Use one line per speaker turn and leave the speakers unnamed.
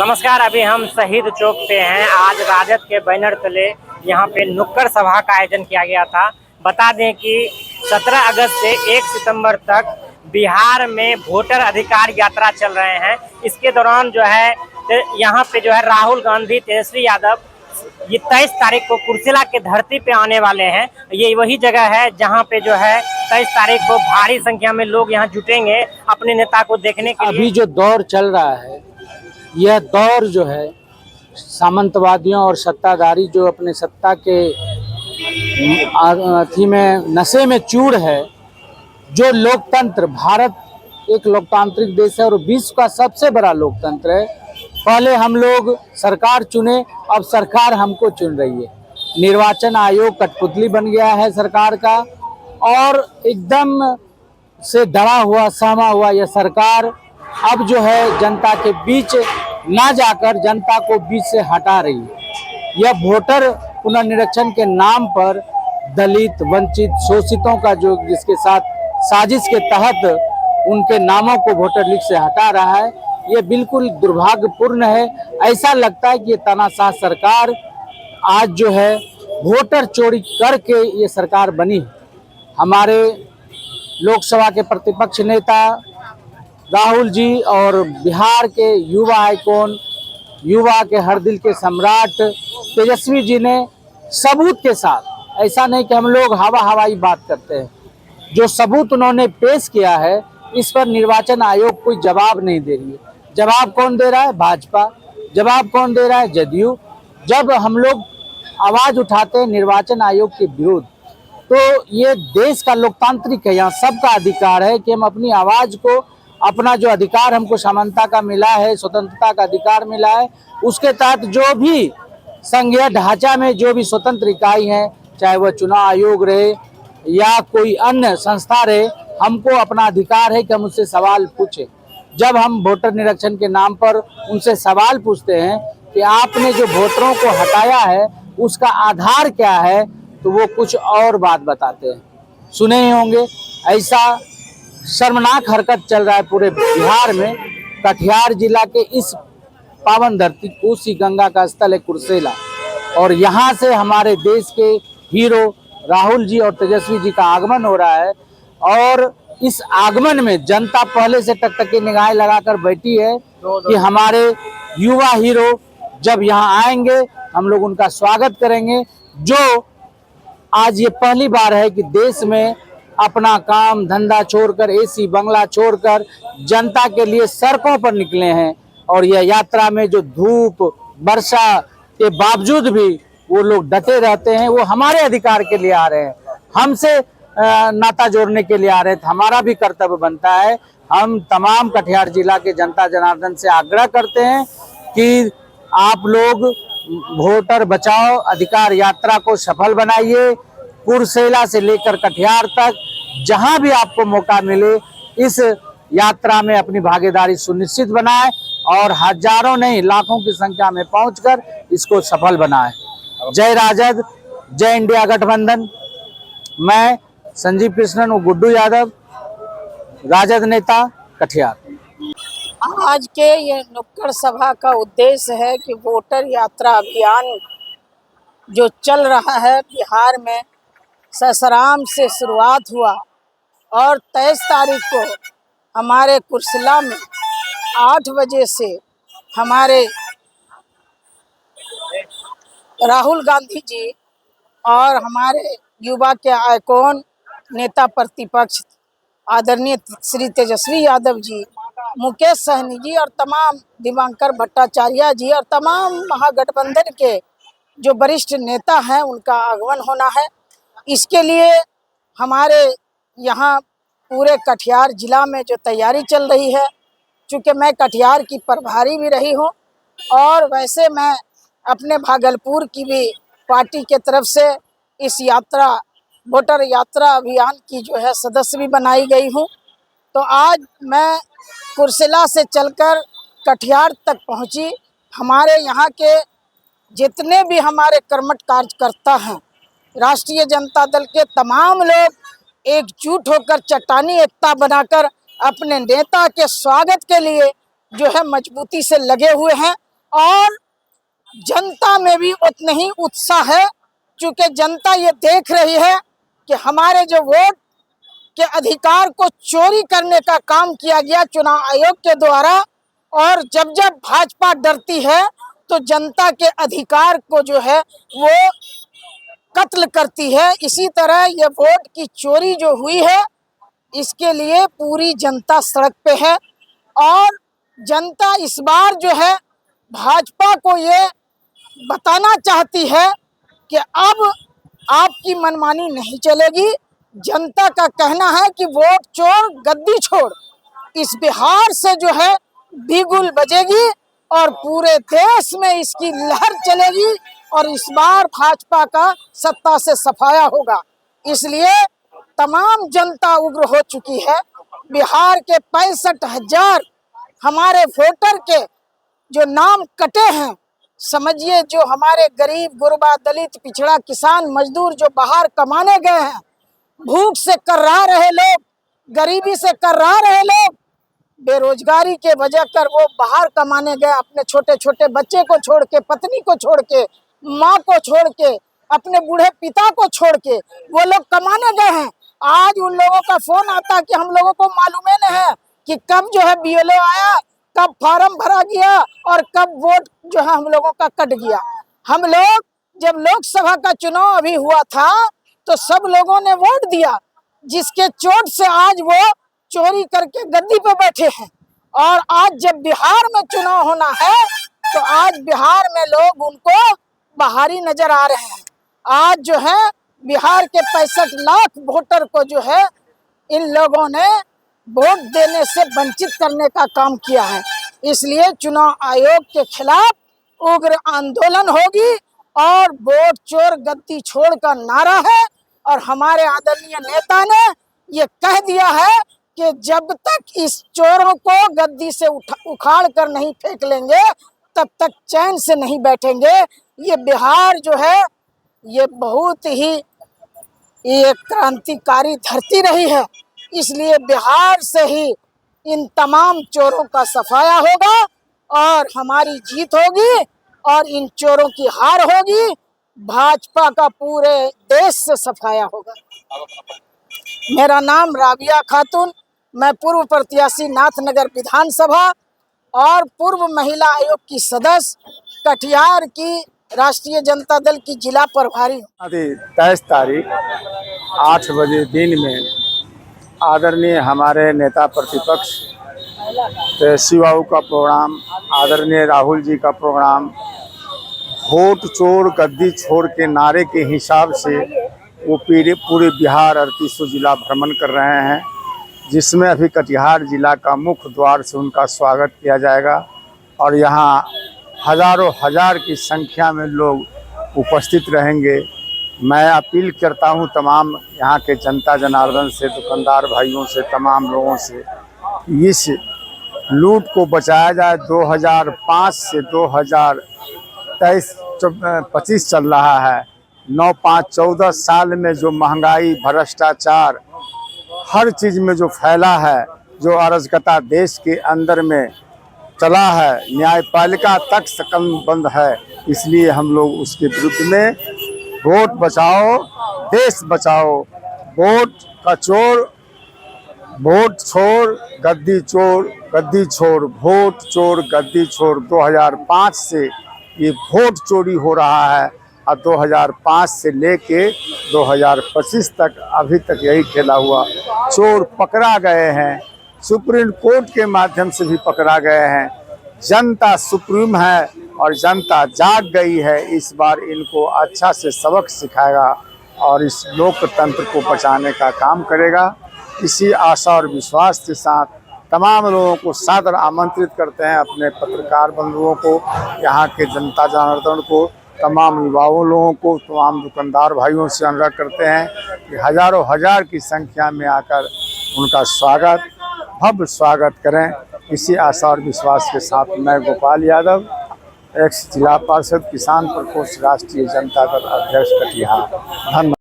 नमस्कार। अभी हम शहीद चौक पे हैं। आज राजद के बैनर तले यहाँ पे नुक्कड़ सभा का आयोजन किया गया था। बता दें कि 17 अगस्त से 1 सितंबर तक बिहार में वोटर अधिकार यात्रा चल रहे हैं। इसके दौरान जो है यहाँ पे जो है राहुल गांधी, तेजस्वी यादव ये 23 तारीख को कुर्सेला के धरती पे आने वाले हैं। ये वही जगह है जहाँ पे जो है 23 तारीख को भारी संख्या में लोग यहाँ जुटेंगे अपने नेता को देखने के लिए।
अभी जो दौर चल रहा है, यह दौर जो है सामंतवादियों और सत्ताधारी जो अपने सत्ता के अथी में नशे में चूर है, जो लोकतंत्र, भारत एक लोकतांत्रिक देश है और विश्व का सबसे बड़ा लोकतंत्र है। पहले हम लोग सरकार चुने, अब सरकार हमको चुन रही है। निर्वाचन आयोग कठपुतली बन गया है सरकार का और एकदम से डरा हुआ, सहमा हुआ यह सरकार अब जो है जनता के बीच ना जाकर जनता को बीच से हटा रही है। यह वोटर पुनर्निरीक्षण के नाम पर दलित, वंचित, शोषितों का जो जिसके साथ साजिश के तहत उनके नामों को वोटर लिस्ट से हटा रहा है, यह बिल्कुल दुर्भाग्यपूर्ण है। ऐसा लगता है कि ये तानाशाह सरकार आज जो है वोटर चोरी करके ये सरकार बनी है। हमारे लोकसभा के प्रतिपक्ष नेता राहुल जी और बिहार के युवा आइकॉन, युवा के हर दिल के सम्राट तेजस्वी जी ने सबूत के साथ, ऐसा नहीं कि हम लोग हवाई बात करते हैं, जो सबूत उन्होंने पेश किया है इस पर निर्वाचन आयोग कोई जवाब नहीं दे रही है। जवाब कौन दे रहा है? भाजपा। जवाब कौन दे रहा है? जदयू। जब हम लोग आवाज उठाते हैं निर्वाचन आयोग के विरुद्ध, तो ये देश का लोकतांत्रिक है, यहाँ सबका अधिकार है कि हम अपनी आवाज को, अपना जो अधिकार हमको समानता का मिला है, स्वतंत्रता का अधिकार मिला है, उसके तहत जो भी संघीय ढांचा में जो भी स्वतंत्र इकाई है, चाहे वह चुनाव आयोग रहे या कोई अन्य संस्था रहे, हमको अपना अधिकार है कि हम उससे सवाल पूछें। जब हम वोटर निरीक्षण के नाम पर उनसे सवाल पूछते हैं कि आपने जो वोटरों को हटाया है उसका आधार क्या है, तो वो कुछ और बात बताते हैं। सुने ही होंगे, ऐसा शर्मनाक हरकत चल रहा है पूरे बिहार में। कटिहार जिला के इस पावन धरती, कोसी गंगा का स्थल है कुर्सेला, और यहाँ से हमारे देश के हीरो राहुल जी और तेजस्वी जी का आगमन हो रहा है। और इस आगमन में जनता पहले से टकटकी निगाहें लगाकर बैठी है कि हमारे युवा हीरो जब यहाँ आएंगे हम लोग उनका स्वागत करेंगे। जो आज ये पहली बार है कि देश में अपना काम धंधा छोड़कर, एसी बंगला छोड़कर जनता के लिए सड़कों पर निकले हैं, और यह यात्रा में जो धूप वर्षा के बावजूद भी वो लोग डटे रहते हैं। वो हमारे अधिकार के लिए आ रहे हैं, हमसे नाता जोड़ने के लिए आ रहे थे। हमारा भी कर्तव्य बनता है। हम तमाम कटिहार जिला के जनता जनार्दन से आग्रह करते हैं कि आप लोग वोटर बचाओ अधिकार यात्रा को सफल बनाइए। कुर्सेला से लेकर कटिहार तक जहां भी आपको मौका मिले इस यात्रा में अपनी भागीदारी सुनिश्चित बनाएं और हजारों नहीं लाखों की संख्या में पहुंचकर इसको सफल बनाएं। जय राजद, जय इंडिया गठबंधन। मैं संजीव कृष्णन और गुड्डू यादव, राजद नेता कटिहार।
आज के ये नुक्कड़ सभा का उद्देश्य है कि वोटर यात्रा अभियान जो चल रहा है बिहार में, ससराम से शुरुआत हुआ और 23 तारीख को हमारे कुर्सेला में 8 बजे से हमारे राहुल गांधी जी और हमारे युवा के आइकॉन नेता प्रतिपक्ष आदरणीय श्री तेजस्वी यादव जी, मुकेश सहनी जी और तमाम दिवांकर भट्टाचार्य जी और तमाम महागठबंधन के जो वरिष्ठ नेता हैं उनका आगमन होना है। इसके लिए हमारे यहाँ पूरे कटिहार जिला में जो तैयारी चल रही है, चूँकि मैं कटिहार की प्रभारी भी रही हूँ और वैसे मैं अपने भागलपुर की भी पार्टी के तरफ से इस यात्रा, वोटर यात्रा अभियान की जो है सदस्य भी बनाई गई हूँ। तो आज मैं कुर्सेला से चलकर कटिहार तक पहुँची। हमारे यहाँ के जितने भी हमारे कर्मठ कार्यकर्ता हैं, राष्ट्रीय जनता दल के तमाम लोग एकजुट होकर चट्टानी एकता बनाकर अपने नेता के स्वागत के लिए जो है मजबूती से लगे हुए हैं। और जनता में भी उतना ही उत्साह है, क्योंकि जनता ये देख रही है कि हमारे जो वोट के अधिकार को चोरी करने का काम किया गया चुनाव आयोग के द्वारा, और जब जब भाजपा डरती है तो जनता के अधिकार को जो है वो कत्ल करती है। इसी तरह ये वोट की चोरी जो हुई है, इसके लिए पूरी जनता सड़क पे है, और जनता इस बार जो है भाजपा को ये बताना चाहती है कि अब आपकी मनमानी नहीं चलेगी। जनता का कहना है कि वोट चोर गद्दी छोड़ इस बिहार से जो है बिगुल बजेगी और पूरे देश में इसकी लहर चलेगी, और इस बार भाजपा का सत्ता से सफाया होगा। इसलिए तमाम जनता उग्र हो चुकी है। बिहार के 65,000 हमारे वोटर के जो नाम कटे हैं, समझिए जो हमारे गरीब गुरबा दलित पिछड़ा किसान मजदूर जो बाहर कमाने गए हैं, भूख से कर्रा रहे लोग, गरीबी से कर्रा रहे लोग, बेरोजगारी के वजह कर वो बाहर कमाने गए, अपने छोटे छोटे बच्चे को छोड़ के, पत्नी को छोड़ के, माँ को छोड़ के, अपने बूढ़े पिता को छोड़ के वो लोग कमाने गए हैं। आज उन लोगों का फोन आता कि हम लोगों को मालूम ही नहीं है कि कब जो है BLO आया, कब फार्म भरा गया और कब वोट जो है हम लोगों का कट गया। हम लोग जब लोकसभा का चुनाव अभी हुआ था तो सब लोगों ने वोट दिया, जिसके चोट से आज वो चोरी करके गद्दी पे बैठे हैं। और आज जब बिहार में चुनाव होना है तो आज बिहार में लोग उनको बाहरी नजर आ रहे हैं। आज जो है बिहार के 65 लाख वोटर को जो है इन लोगों ने वोट देने से वंचित करने का काम किया है। इसलिए चुनाव आयोग के खिलाफ उग्र आंदोलन होगी और वोट चोर गद्दी छोड़ का नारा है। और हमारे आदरणीय नेता ने ये कह दिया है कि जब तक इस चोरों को गद्दी से उखाड़ कर नहीं फेंक लेंगे तब तक चैन से नहीं बैठेंगे। ये बिहार जो है ये बहुत ही एक क्रांतिकारी धरती रही है, इसलिए बिहार से ही इन तमाम चोरों का सफाया होगा और हमारी जीत होगी और इन चोरों की हार होगी। भाजपा का पूरे देश से सफाया होगा। मेरा नाम राबिया खातून, मैं पूर्व प्रत्याशी नाथनगर विधानसभा और पूर्व महिला आयोग की सदस्य, कटिहार की राष्ट्रीय जनता दल की जिला प्रभारी हूँ।
23 तारीख 8 बजे दिन में आदरणीय हमारे नेता प्रतिपक्ष तेजस्वी बाबू का प्रोग्राम, आदरणीय राहुल जी का प्रोग्राम वोट चोर गद्दी छोड़ के नारे के हिसाब से वो पूरे बिहार 38 जिला भ्रमण कर रहे हैं, जिसमें अभी कटिहार जिला का मुख्य द्वार से उनका स्वागत किया जाएगा और यहाँ हजारों हजार की संख्या में लोग उपस्थित रहेंगे। मैं अपील करता हूँ तमाम यहाँ के जनता जनार्दन से, दुकानदार भाइयों से, तमाम लोगों से, इस लूट को बचाया जाए। 2005 से 2023-25 चल रहा है। 9-5-14 साल में जो महंगाई, भ्रष्टाचार, हर चीज़ में जो फैला है, जो अराजकता देश के अंदर में चला है, न्यायपालिका तक सकम बंद है। इसलिए हम लोग उसके विरुद्ध में वोट बचाओ देश बचाओ, वोट का चोर वोट छोड़ गद्दी चोर गद्दी छोड़, वोट चोर गद्दी छोड़। 2005 से ये वोट चोरी हो रहा है और 2005 से लेके 2025 तक अभी तक यही खेला हुआ। चोर पकड़ा गए हैं, सुप्रीम कोर्ट के माध्यम से भी पकड़ा गए हैं। जनता सुप्रीम है और जनता जाग गई है। इस बार इनको अच्छा से सबक सिखाएगा और इस लोकतंत्र को बचाने का काम करेगा। इसी आशा और विश्वास के साथ तमाम लोगों को सादर आमंत्रित करते हैं, अपने पत्रकार बंधुओं को, यहाँ के जनता जनार्दन को, तमाम युवाओं लोगों को, तमाम दुकानदार भाइयों से अनुरोध करते हैं कि हजारों हजार की संख्या में आकर उनका स्वागत, भव्य स्वागत करें। इसी आशा और विश्वास के साथ मैं गोपाल यादव, एक्स जिला पार्षद, किसान प्रकोष्ठ, राष्ट्रीय जनता दल अध्यक्ष कटिहार। धन्यवाद।